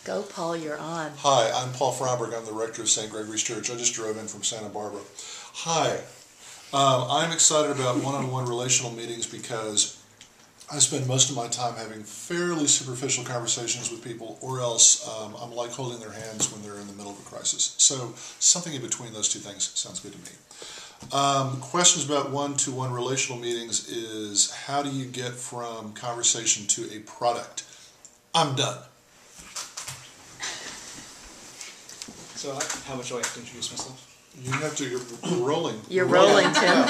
Go, Paul, you're on. Hi, I'm Paul Fromberg. I'm the rector of St. Gregory's Church. I just drove in from Santa Barbara. Hi. I'm excited about one-on-one relational meetings because I spend most of my time having fairly superficial conversations with people, or else I'm like holding their hands when they're in the middle of a crisis. So something in between those two things sounds good to me. Questions about one-to-one relational meetings is, how do you get from conversation to a product? I'm done. So how much do I have to introduce myself? You have to, you're rolling. You're rolling, Tim.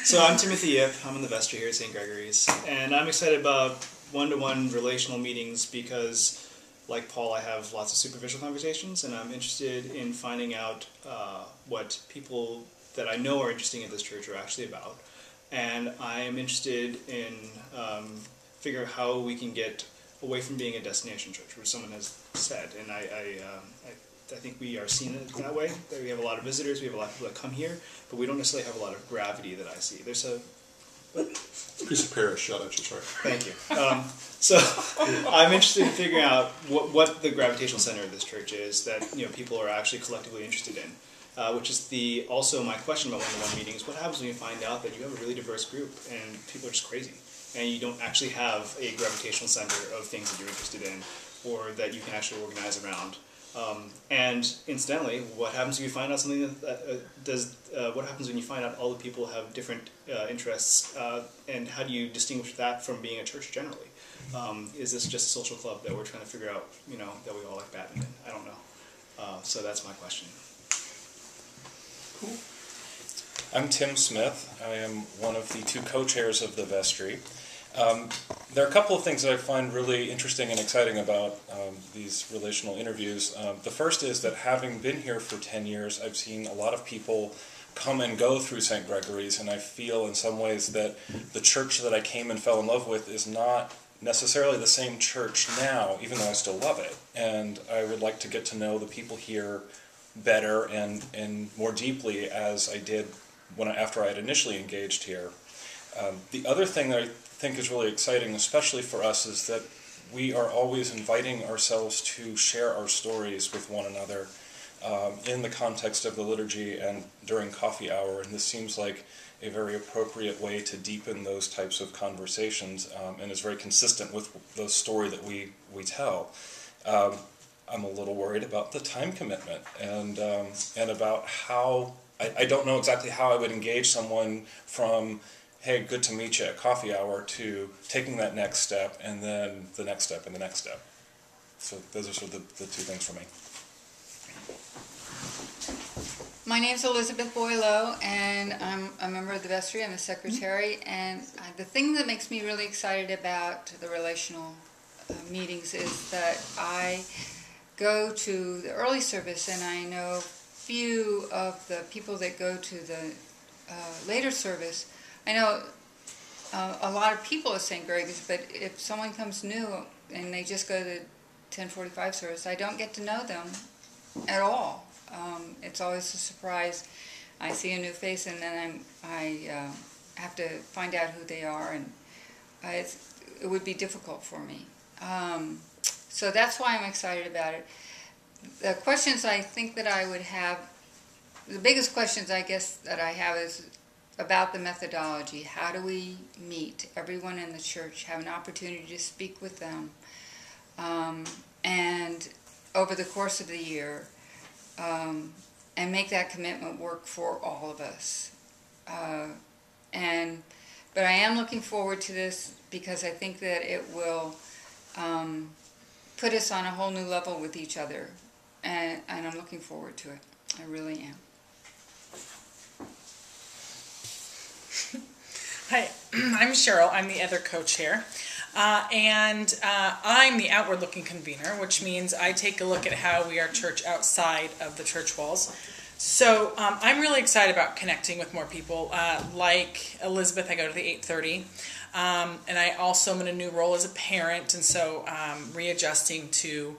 So I'm Timothy Yip. I'm in the Vestry here at St. Gregory's. And I'm excited about one-to-one relational meetings because, like Paul, I have lots of superficial conversations, and I'm interested in finding out what people that I know are interesting at this church are actually about. And I am interested in figuring out how we can get away from being a destination church, which someone has said. And I think we are seen that way, that we have a lot of visitors, we have a lot of people that come here, but we don't necessarily have a lot of gravity that I see. There's a piece of Paris, shut up, sorry. Thank you. So I'm interested in figuring out what the gravitational center of this church is that people are actually collectively interested in, which is also my question about one-to-one meetings. What happens when you find out that you have a really diverse group and people are just crazy, and you don't actually have a gravitational center of things that you're interested in or that you can actually organize around? And incidentally, what happens if you find out something what happens when you find out all the people have different interests, and how do you distinguish that from being a church generally? Is this just a social club that we're trying to figure out, that we all like badminton? I don't know. So that's my question. Cool. I'm Tim Smith. I am one of the two co-chairs of the Vestry. There are a couple of things that I find really interesting and exciting about these relational interviews. The first is that having been here for 10 years, I've seen a lot of people come and go through St. Gregory's, and I feel in some ways that the church that I came and fell in love with is not necessarily the same church now, even though I still love it. And I would like to get to know the people here better and more deeply as I did after I had initially engaged here. The other thing that I think is really exciting, especially for us, is that we are always inviting ourselves to share our stories with one another in the context of the liturgy and during coffee hour, and this seems like a very appropriate way to deepen those types of conversations, and is very consistent with the story that we tell. I'm a little worried about the time commitment and about how I don't know exactly how I would engage someone from, hey, good to meet you at coffee hour, to taking that next step, and then the next step, and the next step. So those are sort of the two things for me. My name's Elizabeth Boileau, and I'm a member of the Vestry. I'm a secretary, and the thing that makes me really excited about the relational meetings is that I go to the early service, and I know few of the people that go to the later service. I know a lot of people at St. Gregory's, but if someone comes new and they just go to the 10:45 service, I don't get to know them at all. It's always a surprise. I see a new face, and then I have to find out who they are, and it would be difficult for me. So that's why I'm excited about it. The questions I think that I would have, the biggest questions I guess that I have is about the methodology. How do we meet everyone in the church, have an opportunity to speak with them, and over the course of the year, and make that commitment work for all of us. But I am looking forward to this because I think that it will put us on a whole new level with each other, and I'm looking forward to it. I really am. Hi, I'm Cheryl. I'm the other co-chair. And I'm the outward-looking convener, which means I take a look at how we are church outside of the church walls. So I'm really excited about connecting with more people. Like Elizabeth, I go to the 8:30. And I also am in a new role as a parent, and so readjusting to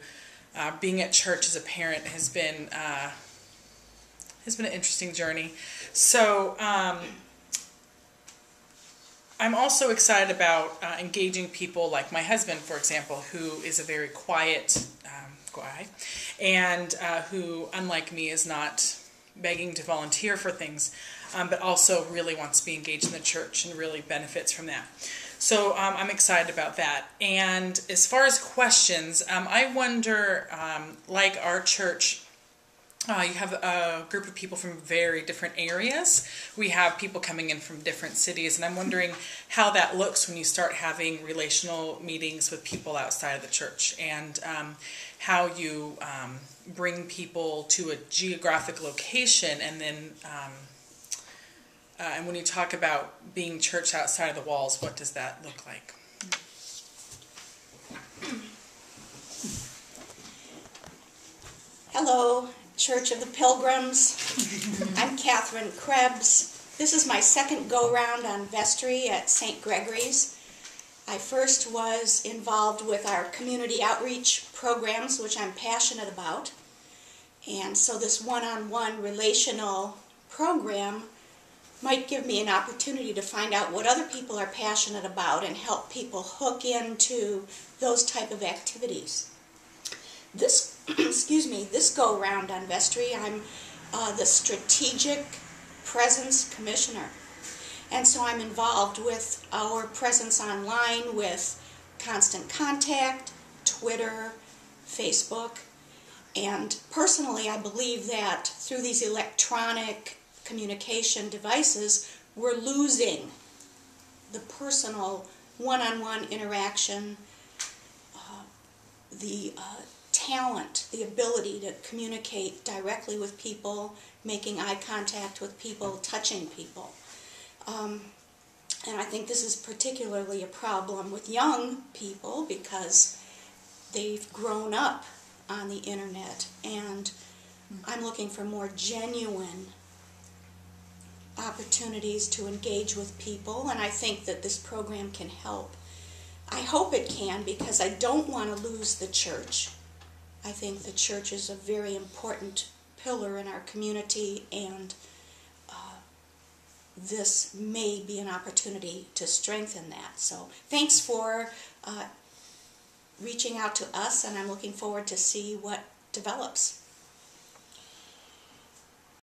being at church as a parent has been an interesting journey. So I'm also excited about engaging people like my husband, for example, who is a very quiet guy, and who, unlike me, is not begging to volunteer for things, but also really wants to be engaged in the church and really benefits from that. So I'm excited about that. And as far as questions, I wonder, like our church, you have a group of people from very different areas. We have people coming in from different cities, and I'm wondering how that looks when you start having relational meetings with people outside of the church, and how you bring people to a geographic location, and then and when you talk about being church outside of the walls, what does that look like? Hello, Church of the Pilgrims. I'm Catherine Krebs. This is my second go-round on Vestry at St. Gregory's. I first was involved with our community outreach programs, which I'm passionate about. And so this one-on-one relational program might give me an opportunity to find out what other people are passionate about and help people hook into those type of activities. This this go-round on Vestry, I'm the Strategic Presence Commissioner. And so I'm involved with our presence online with Constant Contact, Twitter, Facebook. And personally, I believe that through these electronic communication devices, we're losing the personal one-on-one interaction, the talent, the ability to communicate directly with people, making eye contact with people, touching people. And I think this is particularly a problem with young people because they've grown up on the internet, and I'm looking for more genuine opportunities to engage with people, and I think that this program can help. I hope it can, because I don't want to lose the church. I think the church is a very important pillar in our community, and this may be an opportunity to strengthen that. So thanks for reaching out to us, and I'm looking forward to see what develops.